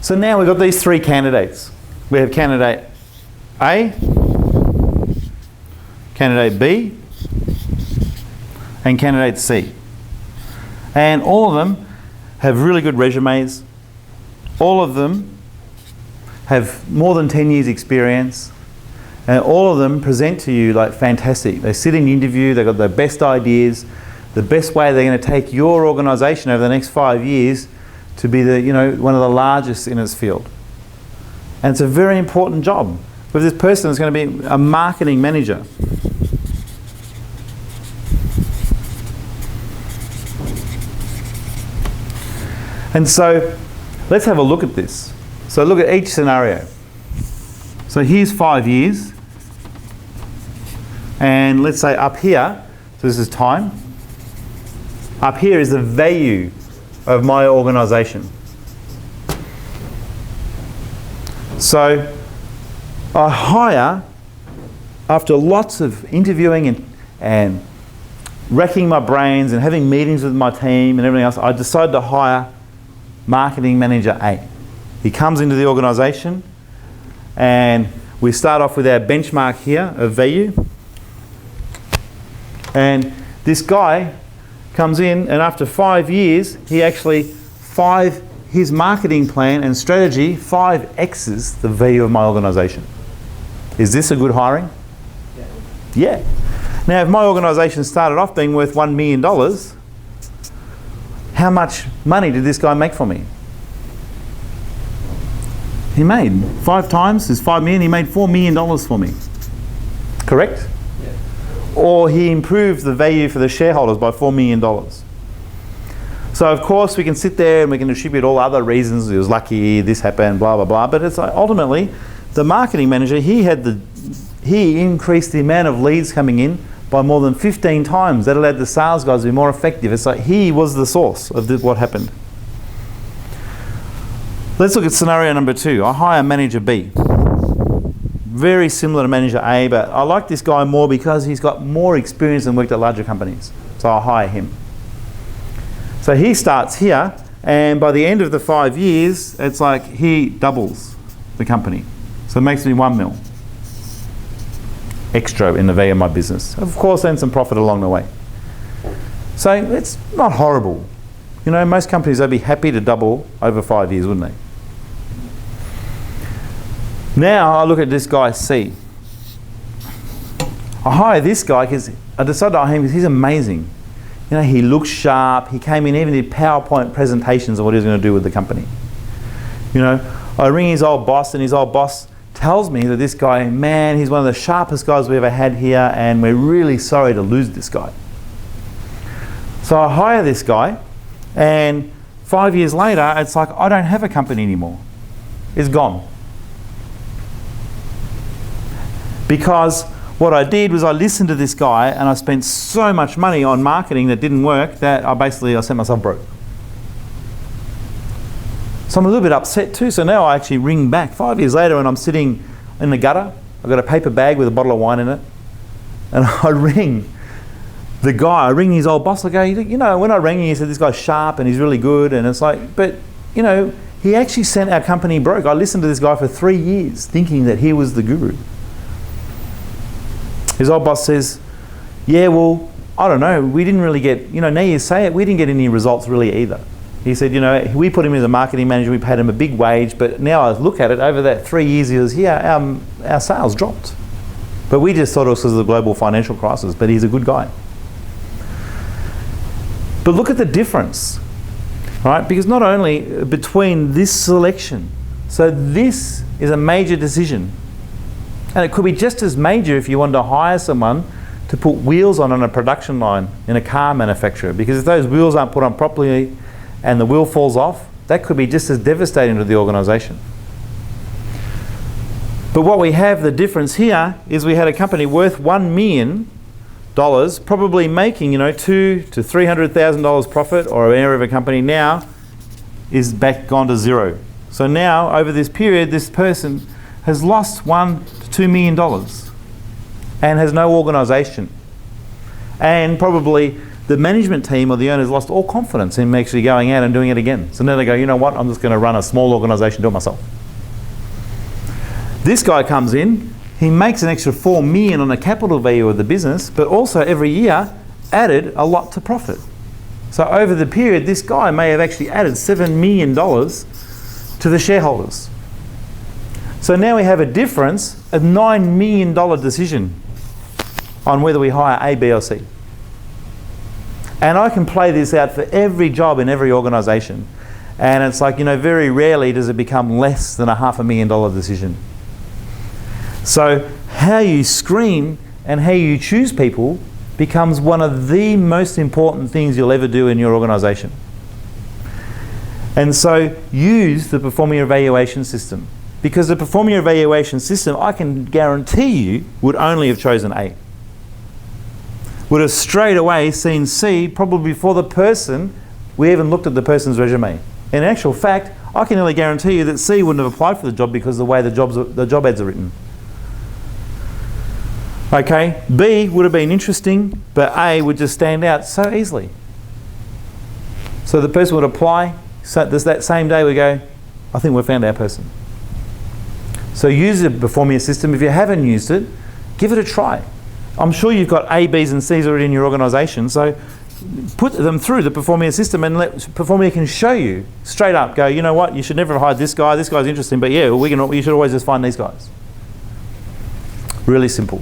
So now we've got these three candidates. We have candidate A, candidate B, and candidate C. And all of them have really good resumes. All of them have more than 10 years experience. And all of them present to you like fantastic. They sit in the interview, they've got the best ideas, the best way they're going to take your organisation over the next 5 years to be the, one of the largest in its field. And it's a very important job. With this person is going to be a marketing manager. And so let's have a look at this. So look at each scenario. So here's 5 years. And let's say up here, so this is time. Up here is the value of my organisation. So I hire, after lots of interviewing and racking my brains and having meetings with my team and everything else, I decided to hire marketing manager A. He comes into the organisation and we start off with our benchmark here of value. And this guy comes in, and after 5 years, he actually his marketing plan and strategy 5x's the value of my organisation. Is this a good hiring? Yeah. Now, if my organisation started off being worth $1 million, how much money did this guy make for me? He made 5 times his $5 million. He made $4 million for me. Correct? Or he improved the value for the shareholders by $4 million. So of course we can sit there and we can attribute all other reasons. He was lucky, this happened, blah, blah, blah. But it's like ultimately the marketing manager, he increased the amount of leads coming in by more than 15 times. That allowed the sales guys to be more effective. It's like he was the source of what happened. Let's look at scenario number 2. I hire manager B. Very similar to manager A, but I like this guy more because he's got more experience and worked at larger companies. So I'll hire him. So he starts here, and by the end of the 5 years, it's like he doubles the company. So it makes me $1 million extra in the value of my business. Of course, then some profit along the way. So it's not horrible. Most companies, they'd be happy to double over 5 years, wouldn't they? Now I look at this guy C. I hire this guy because I decided to hire him because he's amazing. He looks sharp. He came in, even did PowerPoint presentations of what he was going to do with the company. I ring his old boss, and his old boss tells me that this guy, man, he's one of the sharpest guys we ever had here, and we're really sorry to lose this guy. So I hire this guy, and 5 years later, it's like I don't have a company anymore. It's gone. Because what I did was I listened to this guy, and I spent so much money on marketing that didn't work that I sent myself broke. So I'm a little bit upset too. So now I actually ring back 5 years later, and I'm sitting in the gutter. I've got a paper bag with a bottle of wine in it, and I ring the guy. I ring his old boss. I go, when I rang him, he said this guy's sharp and he's really good, and it's like, but he actually sent our company broke. I listened to this guy for 3 years, thinking that he was the guru. His old boss says, yeah, well, I don't know. We didn't really get, now you say it, we didn't get any results really either. He said, we put him as a marketing manager, we paid him a big wage, but now I look at it, over that 3 years he was here, our sales dropped. But we just thought it was because of the global financial crisis, but he's a good guy. But look at the difference, right? Because not only between this selection, so this is a major decision. And it could be just as major if you wanted to hire someone to put wheels on a production line in a car manufacturer. Because if those wheels aren't put on properly and the wheel falls off, that could be just as devastating to the organisation. But what we have, the difference here, is we had a company worth $1 million, probably making $200,000 to $300,000 profit, or an area of a company now is gone to zero. So now, over this period, this person has lost $1 to $2 million and has no organisation, and probably the management team or the owners lost all confidence in actually going out and doing it again. So now they go, you know what, I'm just going to run a small organisation, do it myself. This guy comes in, he makes an extra 4 million on the capital value of the business, but also every year added a lot to profit. So over the period, this guy may have actually added $7 million to the shareholders. So now we have a difference, a $9 million decision on whether we hire A, B or C. And I can play this out for every job in every organisation. And it's like, you know, very rarely does it become less than a $500,000 decision. So how you screen and how you choose people becomes one of the most important things you'll ever do in your organisation. And so use the Performia evaluation system. Because the Performia evaluation system, I can guarantee you, would only have chosen A. Would have straight away seen C probably before the person, we even looked at the person's resume. In actual fact, I can nearly guarantee you that C wouldn't have applied for the job because of the way the job ads are written. Okay, B would have been interesting, but A would just stand out so easily. So the person would apply, so that same day we go, I think we've found our person. So use the Performia system. If you haven't used it, give it a try. I'm sure you've got A, Bs and Cs already in your organisation, so put them through the Performia system and let Performia can show you straight up, go, you know what, you should never have hired this guy's interesting, but yeah, you should always just find these guys. Really simple.